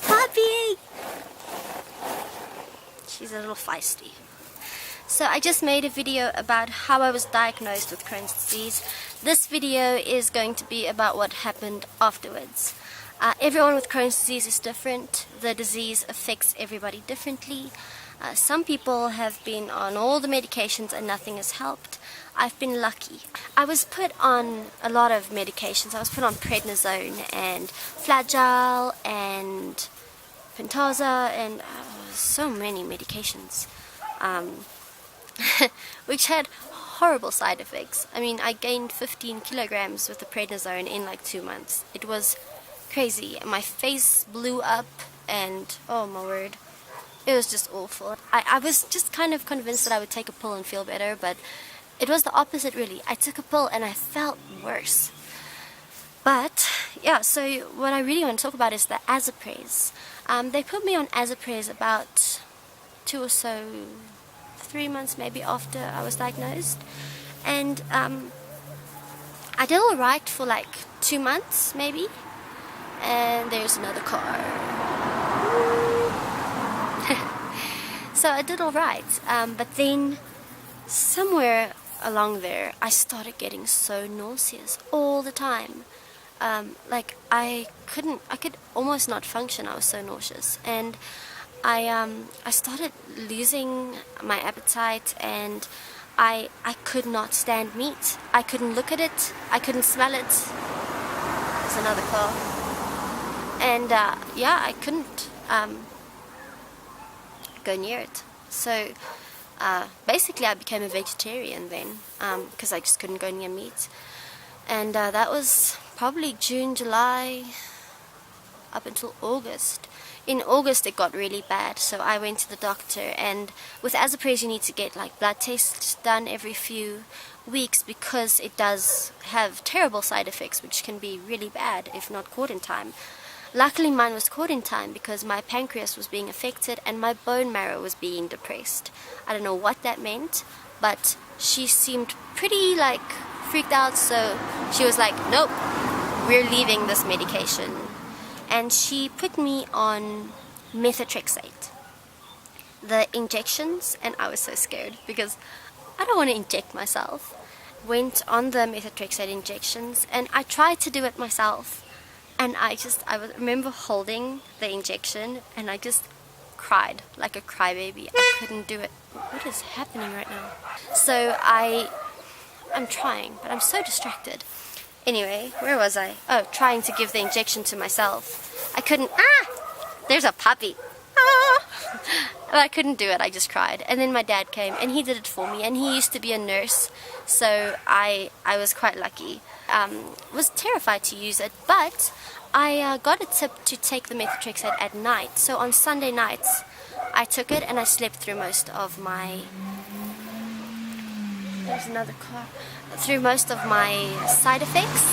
puppy! She's a little feisty. So I just made a video about how I was diagnosed with Crohn's disease. This video is going to be about what happened afterwards. Everyone with Crohn's disease is different. The disease affects everybody differently. Some people have been on all the medications and nothing has helped. I've been lucky. I was put on a lot of medications. I was put on prednisone and Flagyl and Pentasa and so many medications, which had horrible side effects. I mean, I gained 15 kilograms with the prednisone in like 2 months. It was crazy. My face blew up and oh my word, it was just awful. I was just kind of convinced that I would take a pill and feel better, but it was the opposite really. I took a pill and I felt worse. But yeah, so what I really want to talk about is the Azapress. They put me on Azapress about 2 or so, 3 months maybe after I was diagnosed, and I did alright for like 2 months maybe. And there's another car. So I did alright, but then somewhere along there I started getting so nauseous all the time. Like I could almost not function. I was so nauseous, and I started losing my appetite, and I could not stand meat. I couldn't look at it. I couldn't smell it. There's another car. And yeah, I couldn't go near it. So basically I became a vegetarian then, because I just couldn't go near meat. And that was probably June, July, up until August. In August it got really bad, so I went to the doctor, and with Azapress you need to get like blood tests done every few weeks because it does have terrible side effects which can be really bad if not caught in time. Luckily mine was caught in time because my pancreas was being affected and my bone marrow was being depressed. I don't know what that meant, but she seemed pretty like freaked out, so she was like, nope, we're leaving this medication. And she put me on methotrexate, the injections, and I was so scared because I don't want to inject myself. Went on the methotrexate injections and I tried to do it myself. And I remember holding the injection and I just cried like a crybaby. I couldn't do it. What is happening right now? So I'm trying, but I'm so distracted. Anyway, where was I? Oh, trying to give the injection to myself. I couldn't. There's a puppy. I couldn't do it. I just cried. And then my dad came and he did it for me, and he used to be a nurse, so I was quite lucky. Was terrified to use it, but I got a tip to take the methotrexate at night. So on Sunday nights I took it and I slept through most of my through most of my side effects.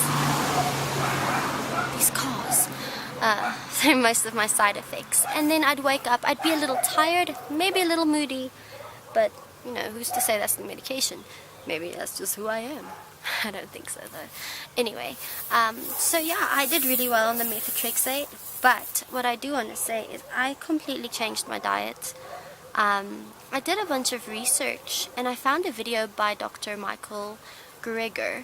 These cars. Through most of my side effects, and then I'd wake up, I'd be a little tired, maybe a little moody, but you know, who's to say that's the medication? Maybe that's just who I am. I don't think so though. Anyway, so yeah, I did really well on the methotrexate, but what I do want to say is I completely changed my diet. I did a bunch of research and I found a video by Dr. Michael Greger.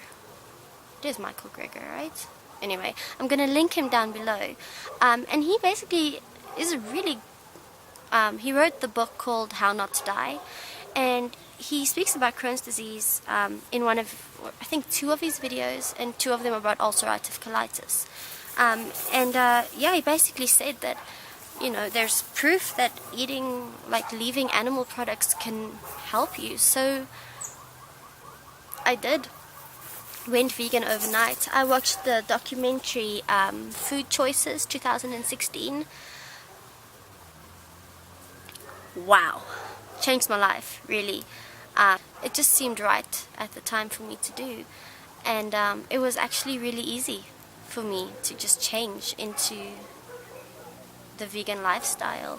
It is Michael Greger, right? Anyway, I'm going to link him down below. And he basically is really, he wrote the book called How Not to Die. And he speaks about Crohn's disease in one of, I think 2 of his videos, and 2 of them about ulcerative colitis. Yeah, he basically said that, you know, there's proof that eating, like leaving animal products can help you. So I did. Went vegan overnight. I watched the documentary Food Choices 2016. Wow, changed my life really. It just seemed right at the time for me to do, and it was actually really easy for me to just change into the vegan lifestyle.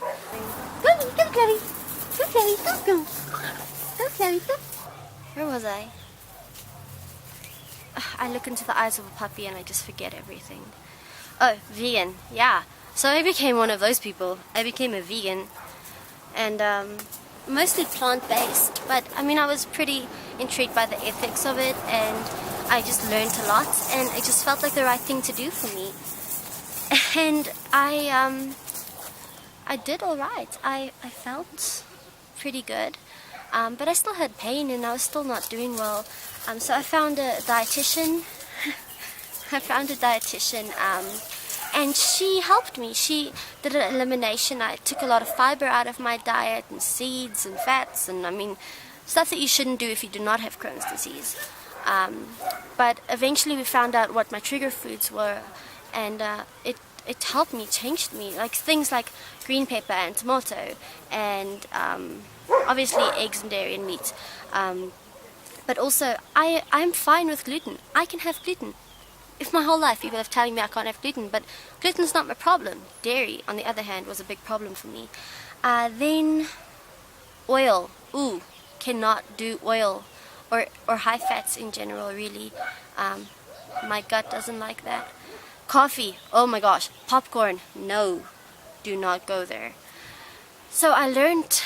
Where was I? I look into the eyes of a puppy and I just forget everything. Oh, vegan, yeah. So I became one of those people. I became a vegan, and mostly plant-based, but I mean I was pretty intrigued by the ethics of it, and I just learned a lot, and it just felt like the right thing to do for me. And I did alright. I felt pretty good, but I still had pain and I was still not doing well. So I found a dietitian. And she helped me. She did an elimination. I took a lot of fiber out of my diet, and seeds and fats, and I mean stuff that you shouldn't do if you do not have Crohn's disease. But eventually we found out what my trigger foods were, and it helped me, changed me. Like things like green pepper and tomato, and obviously eggs and dairy and meat. But also I'm fine with gluten. I can have gluten. If my whole life people have telling me I can't have gluten, but gluten's not my problem. Dairy, on the other hand, was a big problem for me. Then oil. Ooh, cannot do oil or high fats in general, really. My gut doesn't like that. Coffee, oh my gosh. Popcorn, no, do not go there. So I learned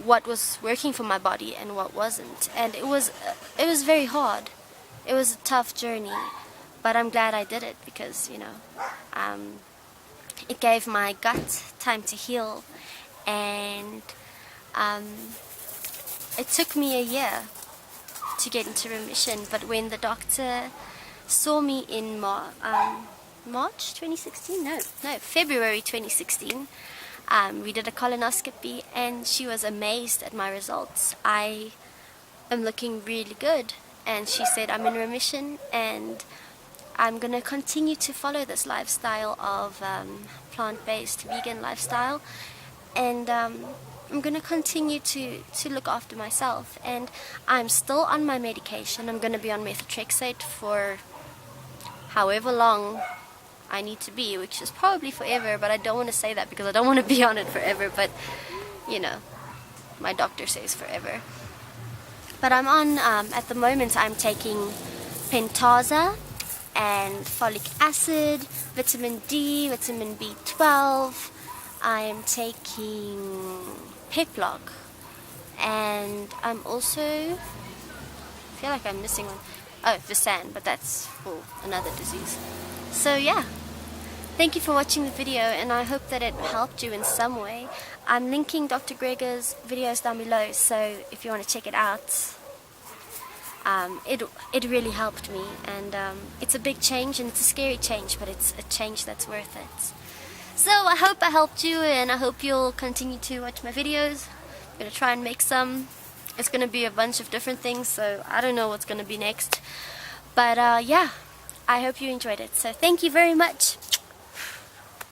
what was working for my body and what wasn't, and it was very hard. It was a tough journey. But I'm glad I did it because, you know, it gave my gut time to heal, and it took me a year to get into remission. But when the doctor saw me in March 2016? No, February 2016, we did a colonoscopy, and she was amazed at my results. I am looking really good, and she said I'm in remission, and I'm going to continue to follow this lifestyle of plant-based vegan lifestyle, and I'm going to continue to look after myself. And I'm still on my medication. I'm going to be on methotrexate for however long I need to be, which is probably forever, but I don't want to say that because I don't want to be on it forever, but you know, my doctor says forever. But I'm on, at the moment I'm taking Pentasa and folic acid, vitamin D, vitamin B12. I am taking Peplock, and I'm also, I feel like I'm missing one. Oh, Visan, but that's for another disease. So yeah, thank you for watching the video, and I hope that it helped you in some way. I'm linking Dr. Gregor's videos down below, so if you want to check it out, it really helped me, and it's a big change, and it's a scary change, but it's a change that's worth it. So I hope I helped you, and I hope you'll continue to watch my videos. I'm going to try and make some. It's going to be a bunch of different things, so I don't know what's going to be next. But yeah, I hope you enjoyed it. So thank you very much.